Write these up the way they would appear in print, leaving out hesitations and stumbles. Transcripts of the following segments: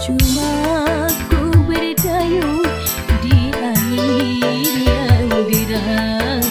Cuma ku berdayung di air yang deras.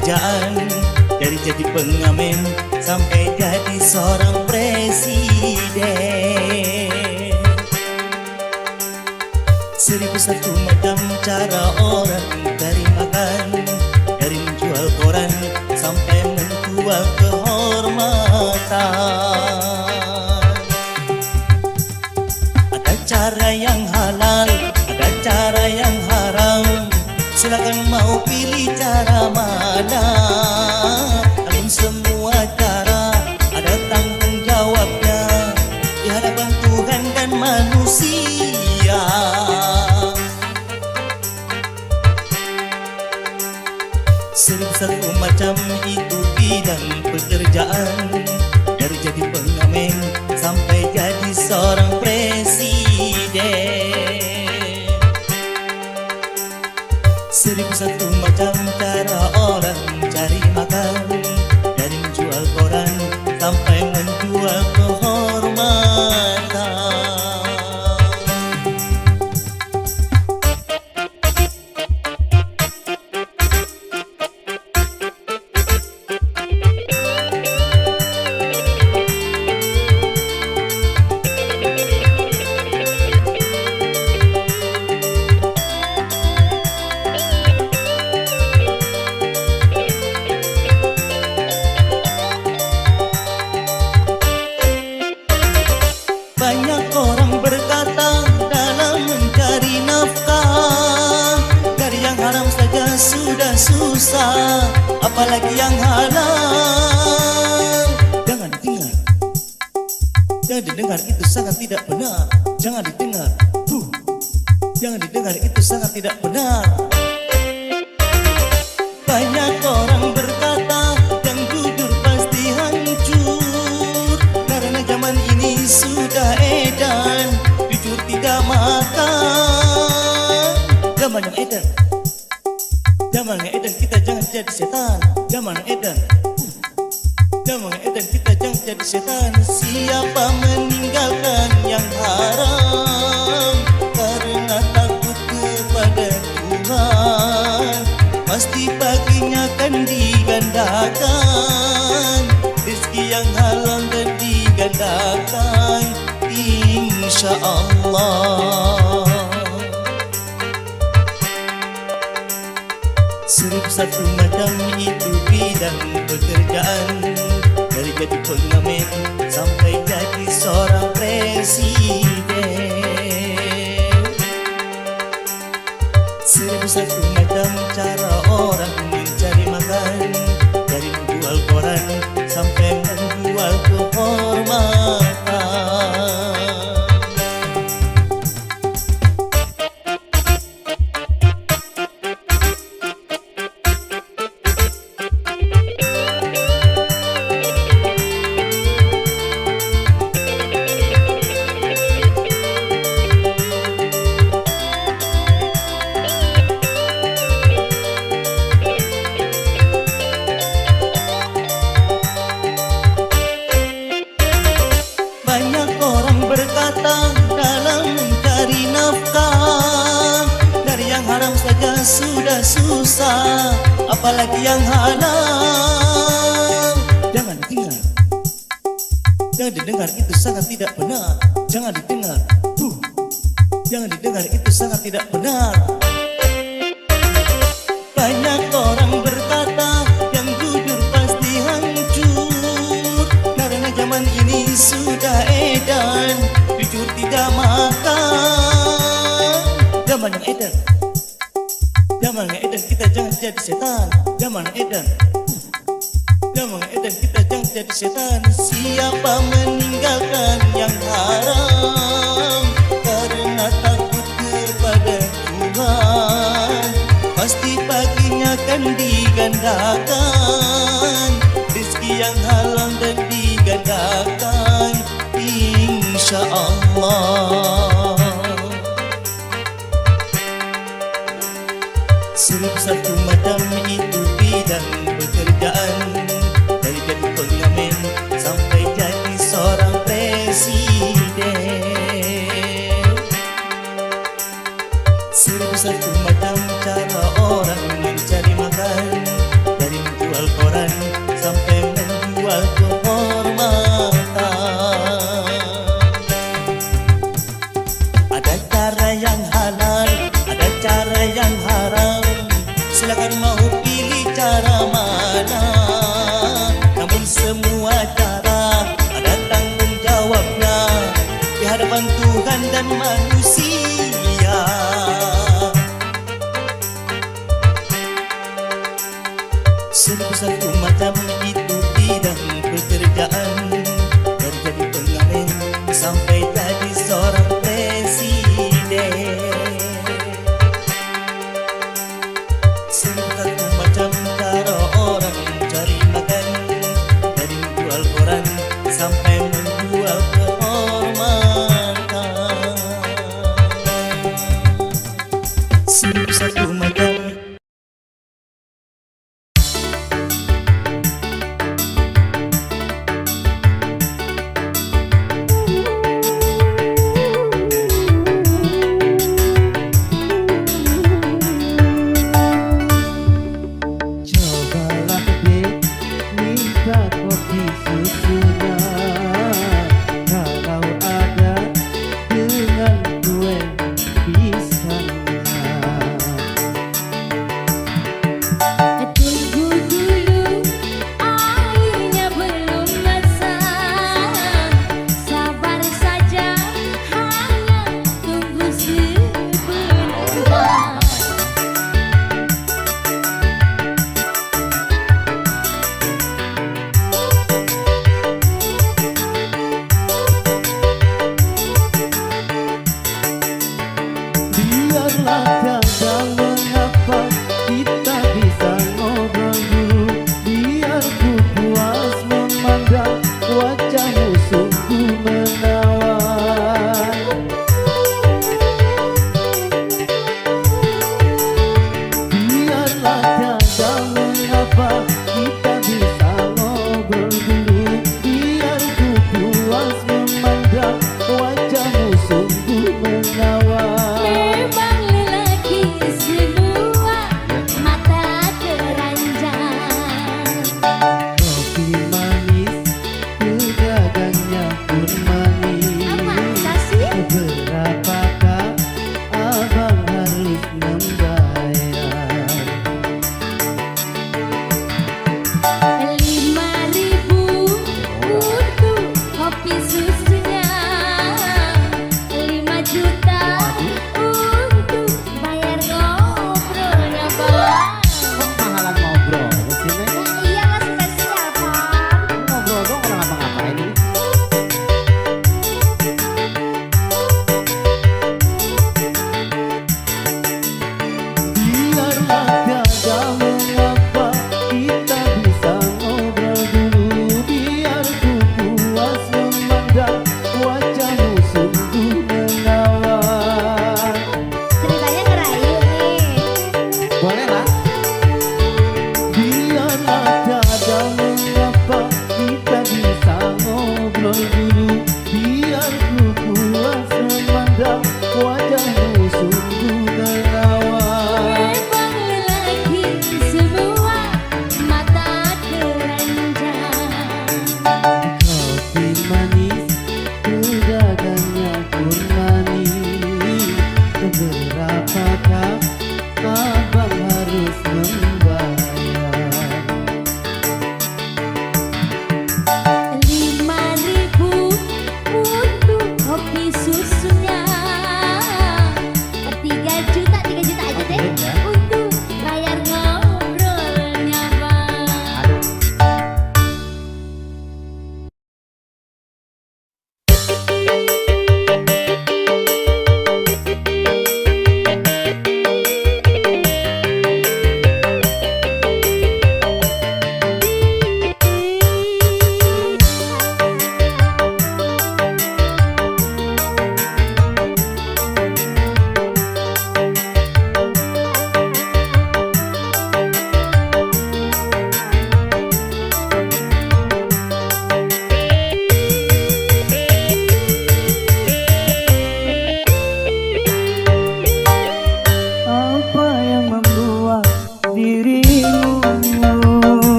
pekerjaan, dari jadi pengamen sampai jadi seorang presiden. 1001 macam cara orang cari makan, dari menjual koran sampai menjual kehormatan. Ada cara yang halal, ada cara yang haram, silakan mau pilih cara mana. Namun semua cara ada tanggung jawabnya di hadapan Tuhan dan manusia. Satu macam itu bidang pekerjaan, dari jadi pengamen sampai jadi seorang presiden. 1001 macam cara orang cari makan, dari menjual koran sampai menjual kehormatan. Banyak orang berkata dalam mencari nafkah, dari yang haram saja sudah susah, apalagi yang halal. Jangan didengar, jangan didengar, itu sangat tidak benar. Jangan didengar, jangan didengar, itu sangat tidak benar. Banyak orang berkata yang jujur pasti hancur, karena zaman ini sudah edan, jujur tidak makan. Zaman yang edan, zaman yang edan, kita jangan jadi setan. Zaman yang edan, zaman yang edan, kita jangan jadi setan. Siapa meninggalkan yang haram karena takut kepada Tuhan, pasti baginya akan digandakan rezeki yang halal dan digandakan, insya Allah. 1001 macam itu bidang pekerjaan, dari jadi pengamen sampai jadi seorang presiden. 1001 macam cara orang mencari makan, dari menjual koran sampai menjual kehormatan. Banyak orang berkata dalam mencari nafkah, dari yang haram saja sudah susah, apalagi yang halal. Jangan didengar, jangan didengar, itu sangat tidak benar. Jangan didengar, jangan didengar, itu sangat tidak benar. Banyak orang berkata yang jujur pasti hancur, karena zaman ini sudah edan, jujur tidak makan. Zaman yang edan, zaman yang edan, kita jangan jadi setan. Zaman yang edan, zaman yang edan, kita jangan jadi setan. Siapa meninggalkan yang haram karena takut kepada Tuhan, pasti baginya akan digandakan rezeki yang halal dan digandakan, insya Allah. 1001 macam itu bidang pekerjaan, dari jadi pengamen sampai jadi seorang presiden. 1001 macam cara orang mencari makan, dari Seribu macam itu bidang pekerjaan, dari jadi pengamen sampai jadi seorang presiden. Seribu macam cara orang cari makan, dari menjual koran sampai menjual kehormatan. Seribu macam.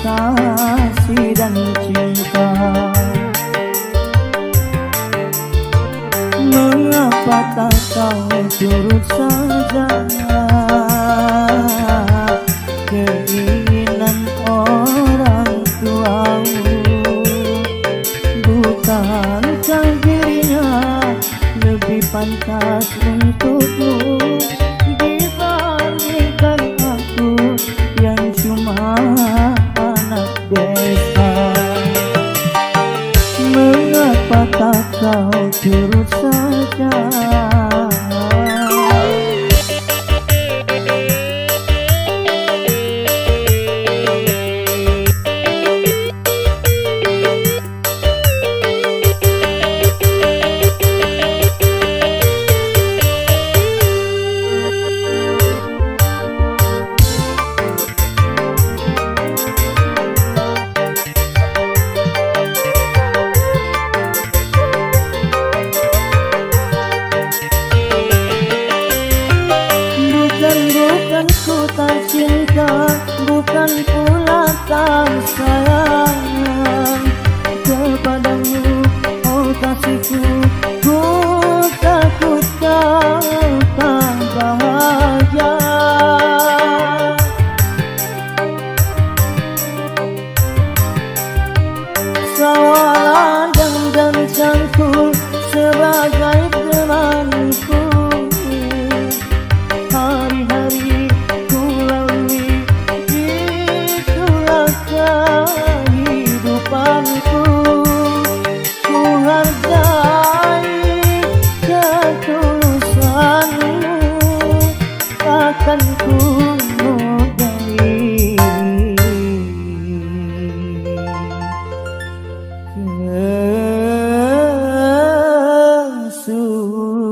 kasih dan cinta. Mengapa tak kau turut saja tak cinta, bukan pula tak sayang kepadamu, oh kasihku. Ku takut kau tak bahagia. Sawalah dan cangkul sebagai temanku. Hari-hari ku lalui, itulah kehidupanku. Ku hargai ketulusanmu, takkan ku modali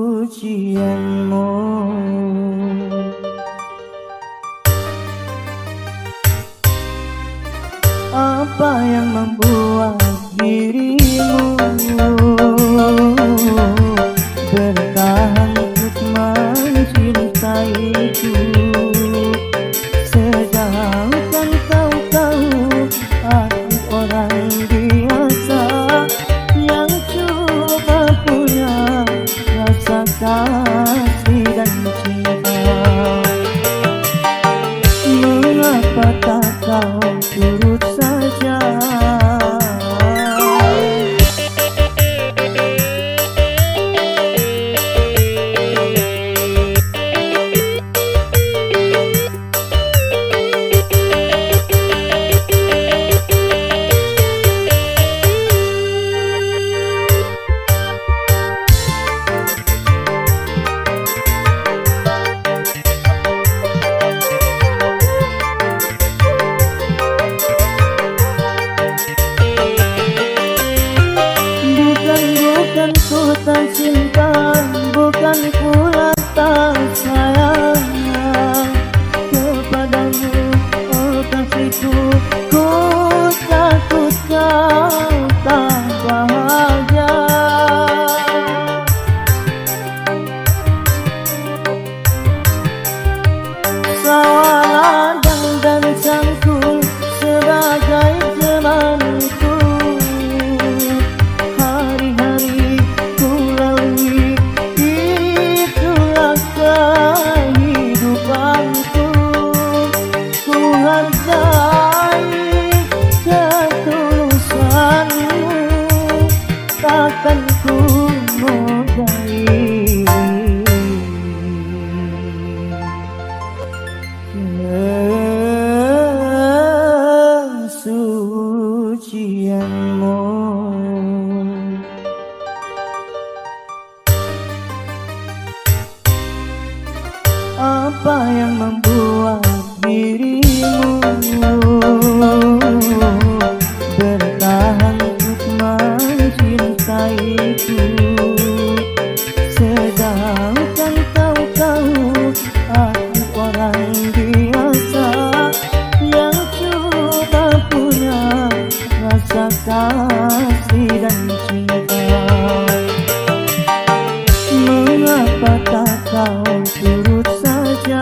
kesucianmu. Apa yang membuat dirimu bertahan untuk mencintaiku, sedangkan kau tahu aku orang biasa yang cuma punya rasa kasih dan cinta. Mengapa tak kau turut saja? Bukan ku tak cinta, bukan pula tak sayang kepadamu, oh kasihku. Ku takut kau tak bahagia. Sawalah dan cangkul sebagai temanku. Hari-hari ku lalui, itulah kehidupanku. Ku hargai ketulusanmu, takkan ku modali kesucianmu. Apa yang membuat dirimu bertahan untuk mencintaiku, sedangkan kau tahu aku orang biasa yang cuma punya rasa kasih dan cinta. Mengapa tak kau turut saja?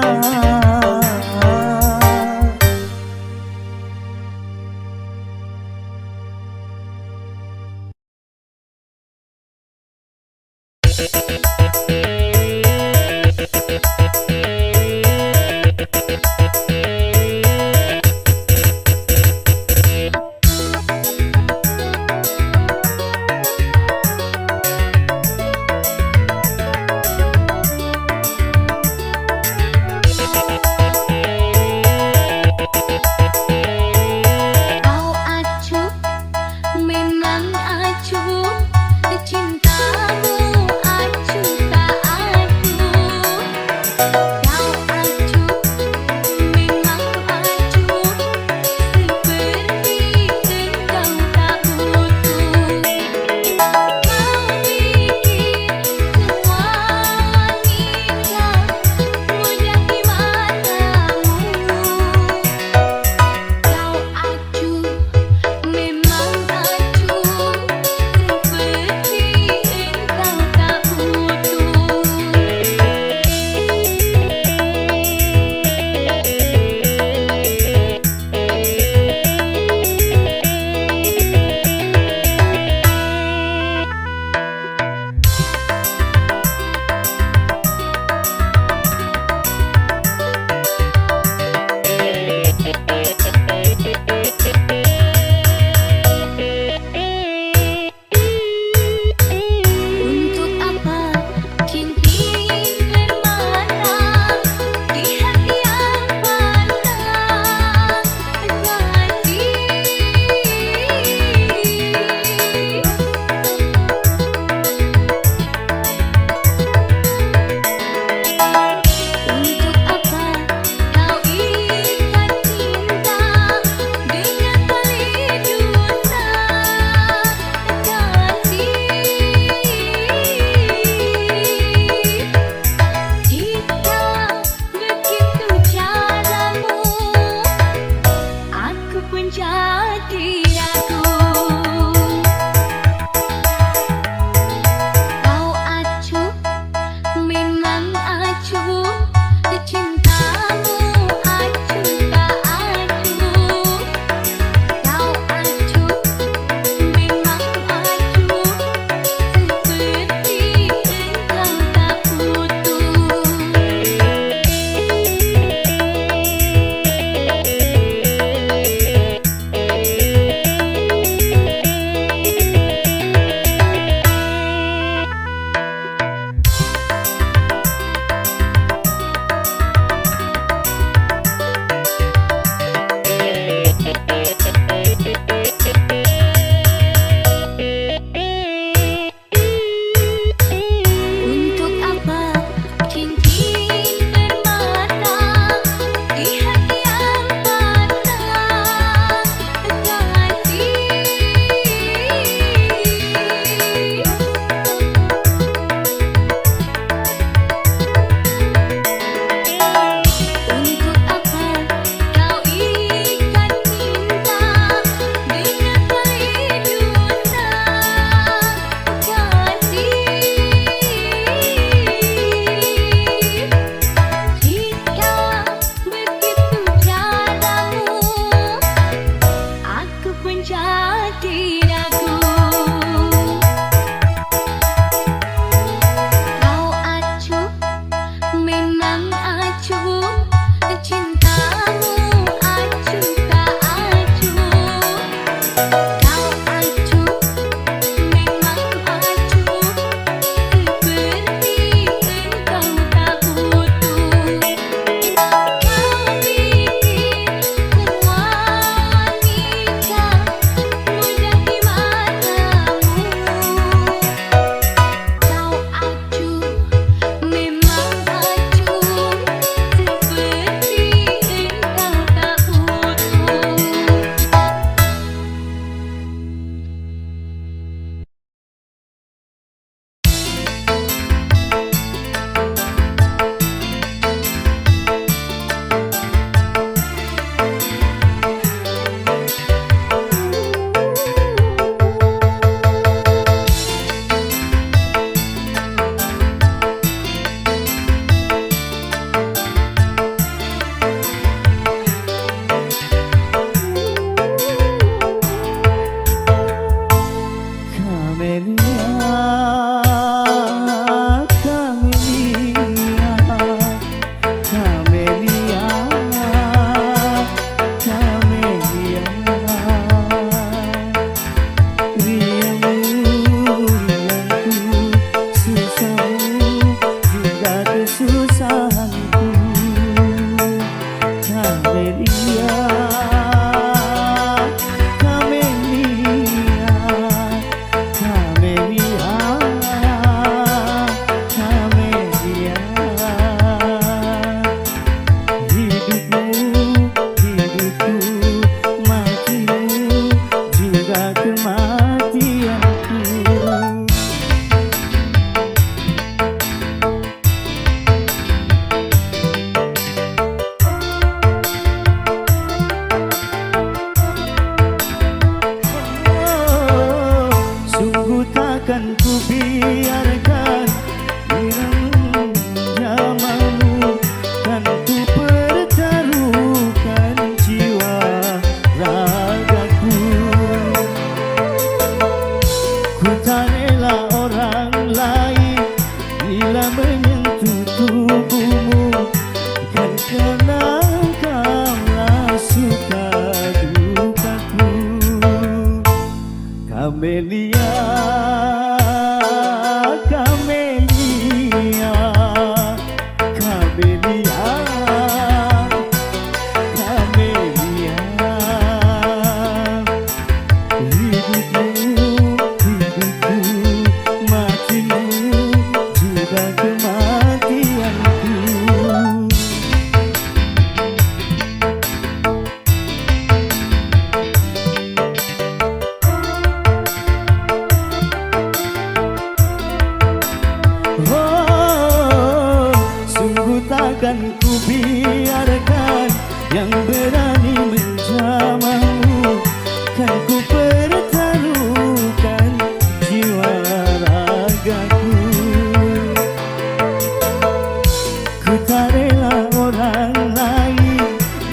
tak rela orang lain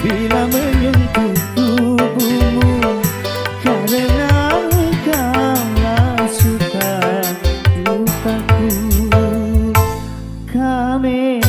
bila menyentuh tubuhmu, karena engkaulah suka lupaku. Kami